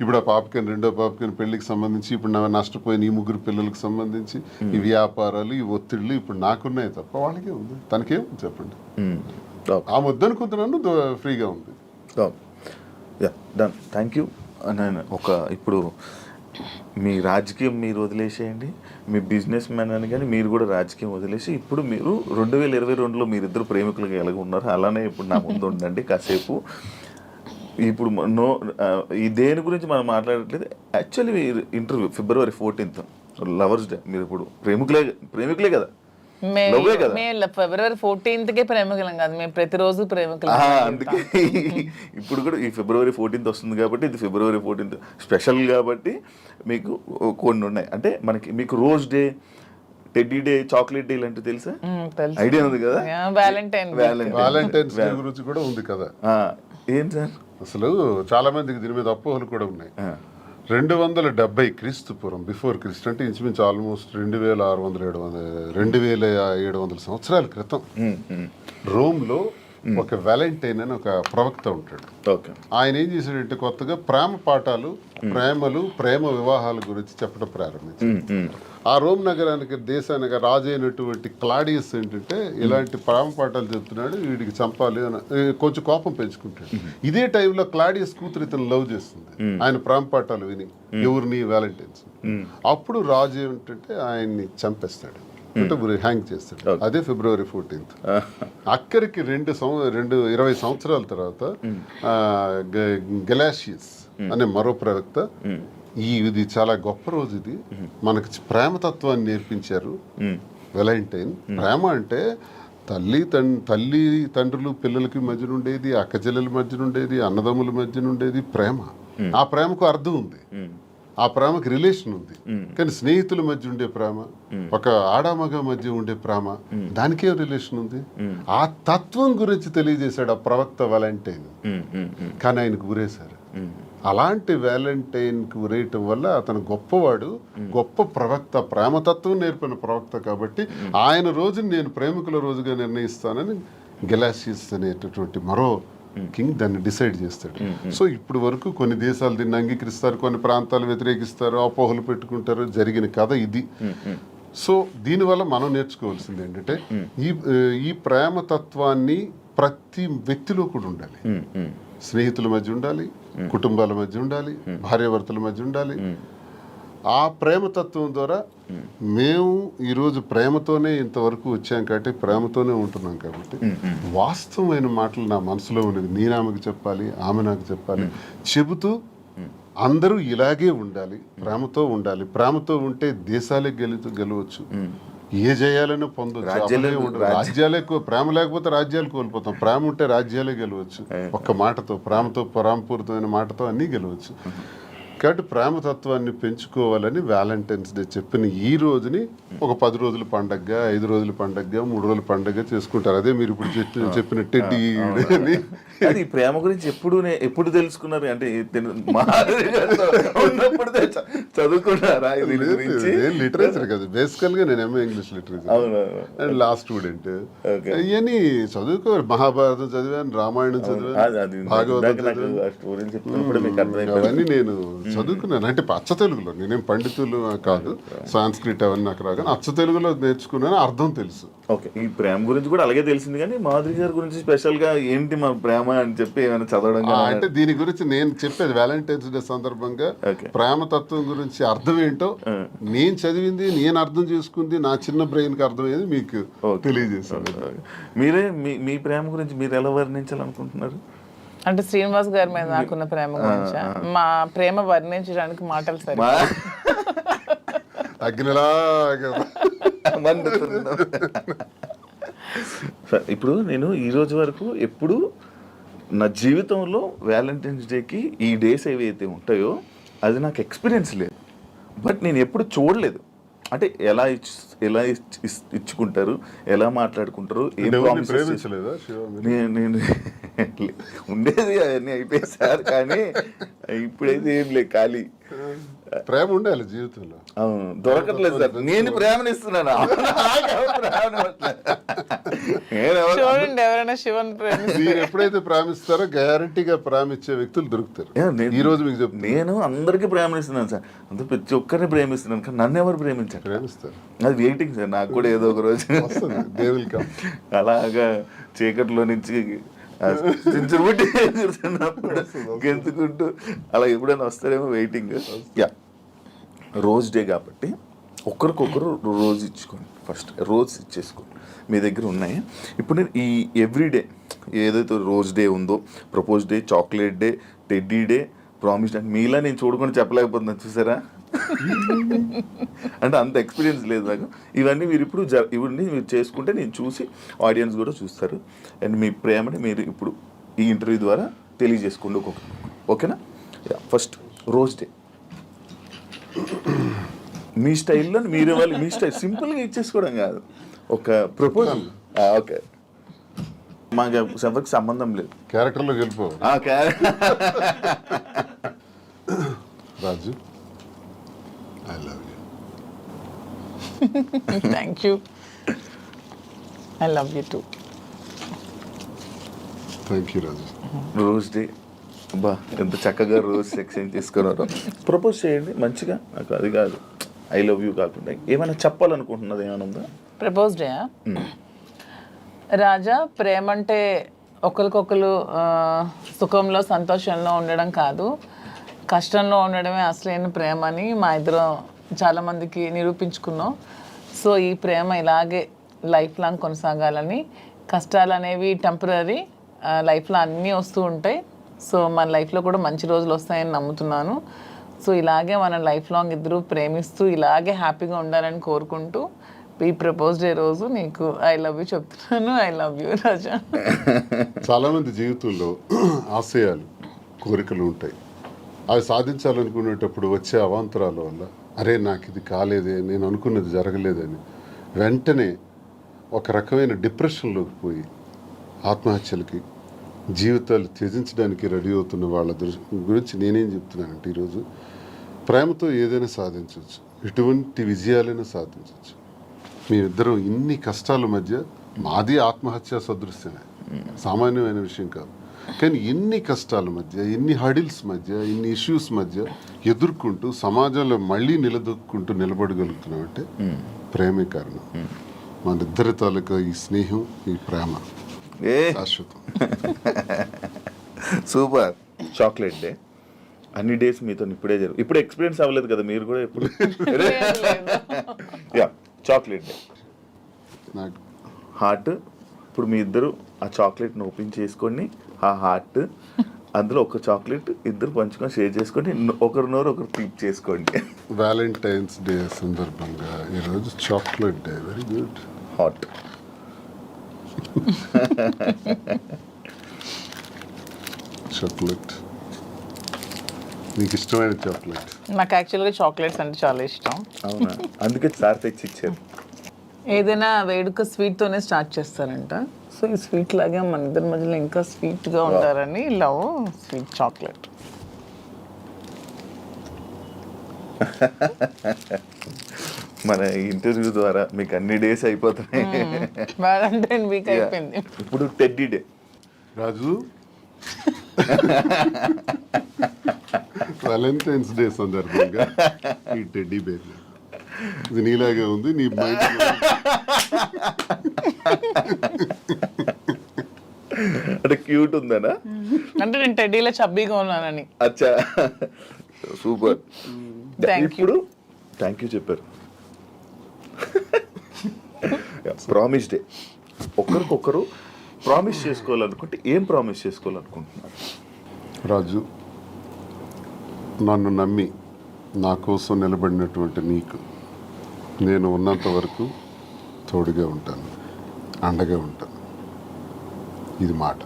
ఇప్పుడు ఆ పాపకి రెండో పాపకి పెళ్లికి సంబంధించి, ఇప్పుడు నా నష్టపోయిన ఈ 3 పిల్లలకు సంబంధించి ఈ వ్యాపారాలు, ఈ ఒత్తిళ్ళు ఇప్పుడు నాకున్నాయి తప్ప వాళ్ళకే ఉంది. తనకేం చెప్పండి. ఆ వద్దనుకుంటున్నాను, ఫ్రీగా ఉంది. Yeah done. Thank you. నేను ఇప్పుడు మీ రాజకీయం మీరు వదిలేసేయండి, మీ బిజినెస్ మ్యాన్ అని కానీ మీరు కూడా రాజకీయం వదిలేసి ఇప్పుడు మీరు 2022లో మీరిద్దరు ప్రేమికులుగా ఎలాగ ఉన్నారు అలానే ఇప్పుడు నా ముందు ఉండండి కాసేపు. ఇప్పుడు ఈ దేని గురించి మనం మాట్లాడట్లేదు. Actually interview February 14th lovers day. మీరు ఇప్పుడు ప్రేమికులే కదా? మేము February 14th ప్రేమికులం కాదు, మేము ప్రతిరోజు ప్రేమికులం. అందుకే ఇప్పుడు కూడా ఈ February 14th వస్తుంది కాబట్టి ఇది February 14th స్పెషల్ కాబట్టి మీకు కొన్ని ఉన్నాయి. అంటే మీకు rose day, teddy day, chocolate day ఇలాంటివి తెలుసా? ఐడియా ఉంది కదా? వ్యాలంటైన్స్ డే గురించి కూడా ఉంది కదా. ఏం సార్ అసలు చాలా మందికి దీని మీద అపోహలు కూడా ఉన్నాయి. 270 క్రీస్తు పూర్వం, బిఫోర్ క్రీస్తు అంటే ఇంచుమించు ఆల్మోస్ట్ 2700 సంవత్సరాల క్రితం రోమ్లో ఒక వ్యాలంటైన్ అని ఒక ప్రవక్త ఉంటాడు. ఆయన ఏం చేశాడంటే కొత్తగా ప్రేమ పాఠాలు, ప్రేమ వివాహాల గురించి చెప్పడం ప్రారంభించాడు. ఆ రోమ్ నగరానికి, దేశానికి రాజు అయినటువంటి క్లాడియస్ ఏంటంటే ఇలాంటి ప్రేమ పాఠాలు చెప్తున్నాడు, వీడికి చంపాలి అని కొంచెం కోపం పెంచుకుంటాడు. ఇదే టైంలో క్లాడియస్ కూతురు ఇతను లవ్ చేస్తుంది. ఆయన ప్రేమ పాఠాలు విని, ఎవరిని వ్యాలంటైన్స్. అప్పుడు రాజు ఏమిటంటే ఆయన్ని చంపేస్తాడు, హ్యాంగ్ చేస్తాడు. అదే February 14th. అక్కడికి 20 సంవత్సరాల తర్వాత గెలాషియస్ అనే మరో ప్రవక్త ఇది చాలా గొప్ప రోజు, ఇది మనకి ప్రేమతత్వాన్ని నేర్పించారు. వ్యాలంటైన్ ప్రేమ అంటే తల్లి తండ్రులు పిల్లలకి మధ్యన ఉండేది, అక్కచెల్లెల మధ్యన ఉండేది, అన్నదమ్ముల మధ్యన ఉండేది ప్రేమ. ఆ ప్రేమకు అర్థం ఉంది, ఆ ప్రేమకి రిలేషన్ ఉంది. కానీ స్నేహితుల మధ్య ఉండే ప్రేమ, ఒక ఆడామగ మధ్య ఉండే ప్రేమ, దానికే రిలేషన్ ఉంది. ఆ తత్వం గురించి తెలియజేశాడు ఆ ప్రవక్త వ్యాలంటైన్. కానీ ఆయనకు గురేశారు. అలాంటి వ్యాలంటైన్కి ఉరేయటం వల్ల అతను గొప్పవాడు, గొప్ప ప్రవక్త, ప్రేమతత్వం నేర్పిన ప్రవక్త. కాబట్టి ఆయన రోజుని నేను ప్రేమికుల రోజుగా నిర్ణయిస్తానని గెలాషియస్ అనేటటువంటి మరో కింగ్ దాన్ని డిసైడ్ చేస్తాడు. సో ఇప్పుడు వరకు కొన్ని దేశాలు దీన్ని అంగీకరిస్తారు, కొన్ని ప్రాంతాలు వ్యతిరేకిస్తారు, అపోహలు పెట్టుకుంటారు. జరిగిన కథ ఇది. సో దీనివల్ల మనం నేర్చుకోవాల్సింది ఏంటంటే ఈ ప్రేమతత్వాన్ని ప్రతి వ్యక్తిలో కూడా ఉండాలి. స్నేహితుల మధ్య ఉండాలి, కుటుంబాల మధ్య ఉండాలి, భార్యాభర్తల మధ్య ఉండాలి. ఆ ప్రేమతత్వం ద్వారా మేము ఈరోజు ప్రేమతోనే ఇంతవరకు వచ్చాం కాబట్టి, ప్రేమతోనే ఉంటున్నాం కాబట్టి వాస్తవమైన మాటలు నా మనసులో ఉన్నది నేను ఆమెకు చెప్పాలి, ఆమె నాకు చెప్పాలి. చెబుతూ అందరూ ఇలాగే ఉండాలి, ప్రేమతో ఉండాలి. ప్రేమతో ఉంటే దేశాలే గెలవచ్చు, ఏ జయాలను పొందొచ్చు. రాజ్యాలే ప్రేమ లేకపోతే రాజ్యాలు కోల్పోతాం, ప్రేమ ఉంటే రాజ్యాలే గెలవచ్చు. ఒక్క మాటతో, ప్రేమపూరితమైన మాటతో అన్నీ గెలవచ్చు. కాబట్టి ప్రేమతత్వాన్ని పెంచుకోవాలని వ్యాలంటైన్స్ డే చెప్పిన ఈ రోజుని ఒక 10 రోజుల పండగగా, 5 రోజుల పండగగా, 3 రోజుల పండగగా చేసుకుంటారు. అదే మీరు ఇప్పుడు చెప్పిన టెడ్డీ అని. ఈ ప్రేమ గురించి ఎప్పుడు తెలుసుకున్నారు? అంటే చదువుకున్నారా? లిటరేచర్ కదా బేసికల్ గా. నేను MA English literature and law student. ఇవన్నీ చదువుకోవాలి. మహాభారతం చదివాను, రామాయణం చదివాను, భాగవతం చదివాను. అవన్నీ నేను చదువుకున్నాను. అంటే అచ్చ తెలుగులో, నేనేం పండితులు కాదు, సాంస్క్రిట్ అవన్నీ నాకు రాగానే అచ్చ తెలుగులో నేర్చుకున్నాను. అర్థం తెలుసు. ఓకే, ఈ ప్రేమ గురించి కూడా అలాగే తెలిసింది, కానీ మాధురి గారి గురించి స్పెషల్గా ఏంటి మా ప్రేమ అని చెప్పి ఏమైనా చదవడం కానీ అంటే దీని గురించి నేను చెప్పేది వ్యాలంటైన్స్ డే సందర్భంగా Okay. ప్రేమతత్వం గురించి అర్థం ఏంటో నేను చదివింది, నేను అర్థం చేసుకుంది, నా చిన్న బ్రెయిన్ కి అర్థమయ్యేది మీకు తెలియజేశాను. మీరే మీ ప్రేమ గురించి మీరు ఎలా వర్ణించాలనుకుంటున్నారు? అంటే శ్రీనివాస్ గారి మీద నాకున్న ప్రేమ గురించి మా ప్రేమ వర్ణించడానికి మాటలు సరే అగ్నిలా ఇప్పుడు నేను ఈ రోజు వరకు ఎప్పుడు నా జీవితంలో వ్యాలంటైన్స్ డేకి ఈ డేస్ ఏవైతే ఉంటాయో అది నాకు ఎక్స్పీరియన్స్ లేదు, బట్ నేను ఎప్పుడు చూడలేదు. అంటే ఎలా ఇచ్చుకుంటారు, ఎలా మాట్లాడుకుంటారు, ఏం promises ప్రేమించలేదా శివ మీరు? నేను ఉండేది అవన్నీ అయిపోయాయి సార్, కానీ ఇప్పుడైతే ఏం లేదు, ఖాళీ. ప్రేమ ఉండాలి జీవితంలో. అవును, దొరకట్లేదు సార్. నేను ప్రేమనిస్తున్నాను. చూడండి ఎవరైనా శివన్ ప్రేమ మీరు ఎప్పుడైతే ప్రేమిస్తారో గ్యారంటీగా ప్రేమించే వ్యక్తులు దొరుకుతారు. ఈ రోజు మీకు చెప్తాను, నేను అందరికీ ప్రేమనిస్తున్నాను సార్, అంత ప్రతి ఒక్కరిని ప్రేమిస్తున్నాను, కానీ నన్ను ఎవరు ప్రేమించారు? ప్రేమిస్తారు, అది వెయిటింగ్ సార్, నాకు కూడా ఏదో ఒక రోజు వస్తుంది. They will come. అలాగా చీకట్లో నుంచి కూర్చున్నప్పుడు గెంతుకుంటూ అలా ఎప్పుడైనా వస్తారేమో వెయిటింగ్. యా, రోజ్ డే కాబట్టి ఒకరికొకరు రోజు ఇచ్చుకోండి, ఫస్ట్ రోజు ఇచ్చేసుకోండి. మీ దగ్గర ఉన్నాయి ఇప్పుడు. నేను ఈ ఎవ్రీడే ఏదైతే రోజ్ డే ఉందో, propose day, chocolate day, teddy day, promise day, మీలా నేను చూడకుండా చెప్పలేకపోతున్నాను, చూసారా? అంటే అంత ఎక్స్పీరియన్స్ లేదు నాకు. ఇవన్నీ మీరు ఇప్పుడు ఇవన్నీ మీరు చేసుకుంటే నేను చూసి ఆడియన్స్ కూడా చూస్తారు, అండ్ మీ ప్రేమని మీరు ఇప్పుడు ఈ ఇంటర్వ్యూ ద్వారా తెలియజేసుకోండి ఒక్కొక్కరు, ఓకేనా? ఫస్ట్ రోజ్ డే మీ స్టైల్లో మీరు ఇవ్వాలి. మీ స్టైల్ సింపుల్గా ఇచ్చేసుకోవడం కాదు, ఒక ప్రపోజల్. ఓకే, మాకు ఎవరికి సంబంధం లేదు, క్యారెక్టర్లోకి వెళ్ళిపో. Raju, I love you. Thank you, I love you too. Thank you Raju. Rose day, బా ఎంత చక్కగా రోజ్ ఎక్స్చేంజ్ చేసుకున్నారు. ప్రపోజ్ చేయండి మంచిగా, నాకు అది కాదు, ఐ లవ్ యూ కాకుండా ఏమైనా చెప్పాలనుకుంటున్నది ఏమైనా ఉందా? ప్రపోజ్ డే రాజా, ప్రేమ అంటే ఒకరికొకరు సుఖంలో సంతోషంలో ఉండడం కాదు, కష్టంలో ఉండడమే అసలైన ప్రేమ అని మా ఇద్దరం చాలామందికి నిరూపించుకున్నాం. సో ఈ ప్రేమ ఇలాగే లైఫ్ లాంగ్ కొనసాగాలని. కష్టాలు అనేవి టెంపరీ, లైఫ్లో అన్నీ వస్తూ ఉంటాయి. సో మన లైఫ్లో కూడా మంచి రోజులు వస్తాయని నమ్ముతున్నాను. సో ఇలాగే మన లైఫ్ లాంగ్ ఇద్దరు ప్రేమిస్తూ ఇలాగే హ్యాపీగా ఉండాలని కోరుకుంటూ ఈ ప్రపోజ్ డే రోజు నీకు ఐ లవ్ యూ చెప్తున్నాను. ఐ లవ్ యూ రాజా. చాలామంది జీవితంలో ఆశయాలు, కోరికలు ఉంటాయి. అవి సాధించాలనుకునేటప్పుడు వచ్చే అవాంతరాల వల్ల అరే నాకు ఇది కాలేదే, నేను అనుకున్నది జరగలేదని వెంటనే ఒక రకమైన డిప్రెషన్లోకి పోయి ఆత్మహత్యలకి, జీవితాలు త్యజించడానికి రెడీ అవుతున్న వాళ్ళ గురించి నేనేం చెప్తున్నానంటే ఈరోజు ప్రేమతో ఏదైనా సాధించవచ్చు, ఎటువంటి విజయాలైనా సాధించవచ్చు. మీ ఇద్దరం ఇన్ని కష్టాల మధ్య, మాది ఆత్మహత్య సదృశ్యమే, సామాన్యమైన విషయం కాదు, కానీ ఎన్ని కష్టాల మధ్య, ఎన్ని హడిల్స్ మధ్య, ఇన్ని ఇష్యూస్ మధ్య ఎదుర్కొంటూ సమాజంలో మళ్ళీ నిలదొక్కుంటూ నిలబడగలుగుతున్నామంటే ప్రేమే కారణం. మన ఇద్దరి తాలూకా ఈ స్నేహం, ఈ ప్రేమ శాశ్వతం. సూపర్. చాక్లెట్ డే అన్ని డేస్ మీతో ఇప్పుడే ఇప్పుడు ఎక్స్పీరియన్స్ అవ్వలేదు కదా మీరు కూడా ఎప్పుడు? యా, చాక్లెట్ డే నాకు హార్ట్. ఇప్పుడు మీ ఇద్దరు ఆ చాక్లెట్ని ఓపెన్ చేసుకొని ఆ హార్ట్ అందులో ఒక చాక్లెట్ ఇద్దరు పంచుకొని షేర్ చేసుకొని ఒకరి నోరు ఒకరు క్లిప్ చేసుకోండి. వ్యాలంటైన్స్ డే సందర్భంగా ఈరోజు chocolate day. Very good. Hot. Chocolate, నీకు ఇష్టమైన చాక్లెట్? నాకు యాక్చువల్గా చాక్లెట్స్ అంటే చాలా ఇష్టం. అవునా? అందుకే సార్ తెచ్చి ఇచ్చారు. ఏదైనా వేడుక స్వీట్తోనే స్టార్ట్ చేస్తారంట. సో ఈ స్వీట్ లాగే మన ఇద్దరి మధ్యలో ఇంకా స్వీట్గా ఉంటారని లవ్ స్వీట్ చాక్లెట్. మన ఇంటర్వ్యూ ద్వారా మీకు అన్ని డేస్ అయిపోతున్నాయి. వ్యాలంటైన్ వీక్ అయిపోయింది. ఇప్పుడు టెడ్డీ డే. రాజు, వ్యాలంటైన్స్ డే సందర్భంగా ఈ టెడ్డీ బేర్ ఇది నీలాగే ఉంది, నీ మైండ్ అంటే క్యూట్ ఉందనా? అంటే నేను టెడ్డీలో చబ్బీగా ఉన్నానని. అచ్చా, సూపర్. Thank you. ఇప్పుడు థ్యాంక్ యూ చెప్పారు. ప్రామిస్ డే, ఒకరికొకరు ప్రామిస్ చేసుకోవాలనుకుంటే ఏం ప్రామిస్ చేసుకోవాలనుకుంటున్నారు? రాజు, నన్ను నమ్మి నా కోసం నిలబడినటువంటి నీకు నేను ఉన్నంత వరకు తోడుగా ఉంటాను, అండగా ఉంటాను. ఇది మాట.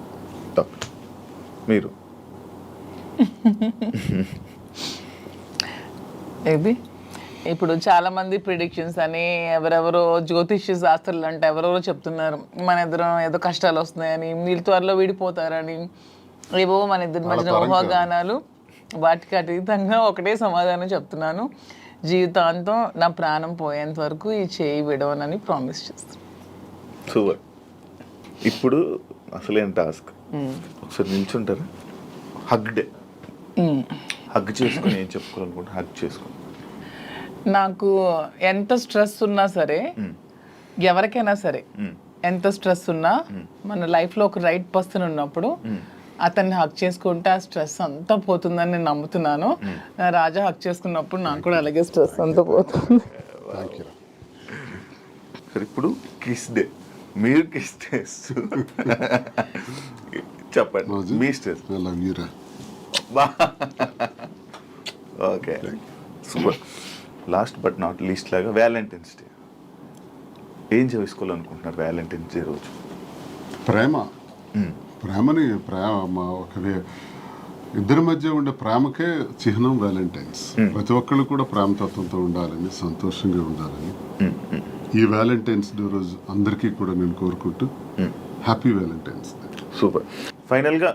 తప్పు. మీరు ఇది ఇప్పుడు చాలా మంది ప్రిడిక్షన్స్ అని ఎవరెవరో జ్యోతిష్య శాస్త్రాలు అంటే ఎవరెవరో చెప్తున్నారు మన ఇద్దరం ఏదో కష్టాలు వస్తున్నాయని, వీళ్ళు త్వరలో విడిపోతారని, ఏవో మన ఇద్దరి మధ్యన ఊహాగానాలు. వాటికి అతీతంగా ఒకటే సమాధానం చెప్తున్నాను, జీవితాంతం నా ప్రాణం పోయేంత వరకు ఈ చేయి విడవనని ప్రామిస్ చేస్తాను. సూపర్. ఇప్పుడు అసలేం టాస్క్, ఒకసారి నిల్చుంటారా? Hug day. హగ్ చేసుకుని ఏం చెప్పుకోవాలనుకుంటే హగ్ చేసుకోండి. నాకు ఎంత స్ట్రెస్ ఉన్నా సరే, ఎవరికైనా సరే ఎంత స్ట్రెస్ ఉన్నా, మన లైఫ్లో ఒక రైట్ పర్సన్ ఉన్నప్పుడు అతన్ని హక్ చేసుకుంటే ఆ స్ట్రెస్ అంతా పోతుందని నేను నమ్ముతున్నాను. నా రాజా హక్ చేసుకున్నప్పుడు నాకు కూడా అలాగే స్ట్రెస్ అంతా పోతుంది. Thank you. సరే, ఇప్పుడు కిస్ డే. మీరు కిస్ చేస్తూ చెప్పండి మీ స్ట్రెస్. ఐ లవ్ యూ రా. Okay, super. Last but not least లాగా వ్యాలంటైన్స్ డే ఏం చేసుకోవాలనుకుంటున్నారు? వ్యాలంటైన్స్ డే రోజు ప్రేమని ఇద్దరి మధ్య ఉండే ప్రేమకే చిహ్నం వ్యాలంటైన్స్. ప్రతి ఒక్కళ్ళు కూడా ప్రేమతత్వంతో ఉండాలని, సంతోషంగా ఉండాలని ఈ వ్యాలంటైన్స్ డే రోజు అందరికీ కూడా నేను కోరుకుంటూ హ్యాపీ వ్యాలంటైన్స్ డే. సూపర్. ఫైనల్గా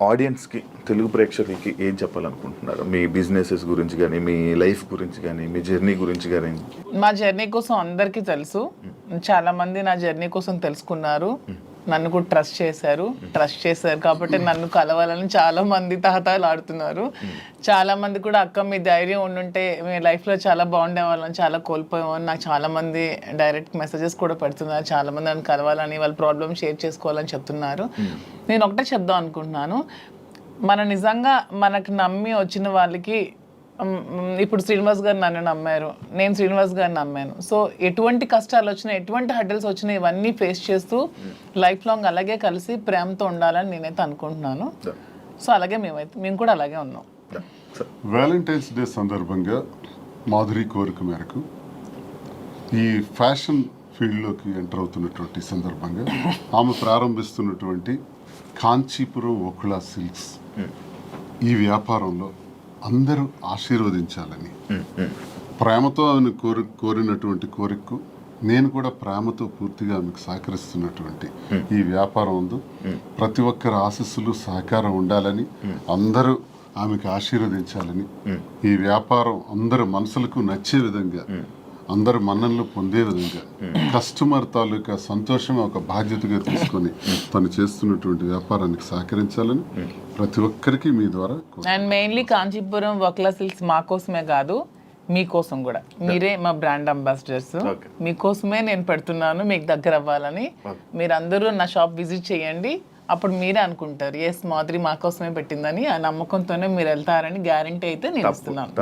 ఆడియన్స్కి, తెలుగు ప్రేక్షకులకి ఏం చెప్పాలనుకుంటున్నారు? మీ బిజినెసెస్ గురించి కానీ, మీ లైఫ్ గురించి కానీ, మీ జర్నీ గురించి కానీ. మా జర్నీ కోసం అందరికీ తెలుసు, చాలా మంది నా జర్నీ కోసం తెలుసుకున్నారు, నన్ను కూడా ట్రస్ట్ చేశారు కాబట్టి నన్ను కలవాలని చాలా మంది తహతహలాడుతున్నారు. చాలా మంది కూడా అక్క మీ ధైర్యం ఉండుంటే మీ లైఫ్లో చాలా బాగుండేవాళ్ళని, చాలా కోల్పోయామని నాకు చాలా మంది డైరెక్ట్ మెసేజెస్ కూడా పెడుతున్నారు. చాలా మంది నన్ను కలవాలని, వాళ్ళ ప్రాబ్లమ్ షేర్ చేసుకోవాలని చెప్తున్నారు. నేను ఒకటే చెప్దాం అనుకుంటున్నాను, మన నిజంగా మనకు నమ్మి వచ్చిన వాళ్ళకి, ఇప్పుడు శ్రీనివాస్ గారు నన్ను నమ్మారు, నేను శ్రీనివాస్ గారిని నమ్మాను. సో ఎటువంటి కష్టాలు వచ్చినా, ఎటువంటి హడ్డల్స్ వచ్చినా ఇవన్నీ ఫేస్ చేస్తూ లైఫ్ లాంగ్ అలాగే కలిసి ప్రేమతో ఉండాలని నేనైతే అనుకుంటున్నాను. సో అలాగే మేము కూడా అలాగే ఉన్నాం. వ్యాలంటైన్స్ డే సందర్భంగా మాధురి కోరిక మేరకు ఈ ఫ్యాషన్ ఫీల్డ్లోకి ఎంటర్ అవుతున్నటువంటి సందర్భంగా ఆమె ప్రారంభిస్తున్నటువంటి కాంచీపురం ఒకుళ సిల్క్స్ ఈ వ్యాపారంలో అందరూ ఆశీర్వదించాలని, ప్రేమతో ఆమెను కోరినటువంటి కోరికకు నేను కూడా ప్రేమతో పూర్తిగా ఆమెకు సహకరిస్తున్నటువంటి ఈ వ్యాపారం ఉంది. ప్రతి ఒక్కరి ఆశీస్సులు, సహకారం ఉండాలని, అందరూ ఆమెకు ఆశీర్వదించాలని, ఈ వ్యాపారం అందరి మనసులకు నచ్చే విధంగా, అందరు మన్ననలు పొందే విధంగా, కస్టమర్ తాలూకా సంతోషం ఒక బాధ్యతగా తీసుకొని తను చేస్తున్నటువంటి వ్యాపారానికి సహకరించాలని ప్రతి ఒక్కరికి మీ ద్వారా. అండ్ మెయిన్లీ కాంచీపురం వక్లా సిల్క్స్ మా కోసమే కాదు, మీకోసం కూడా. మీరే మా బ్రాండ్ అంబాసిడర్స్. మీకోసమే నేను పెడుతున్నాను, మీకు దగ్గర అవ్వాలని. మీరందరూ నా షాప్ విజిట్ చేయండి, అప్పుడు మీరే అనుకుంటారు ఎస్ మాధురి మా కోసమే పెట్టిందని. ఆ నమ్మకంతోనే మీరు వెళ్తారని గ్యారంటీ అయితే నేను ఇస్తున్నాను.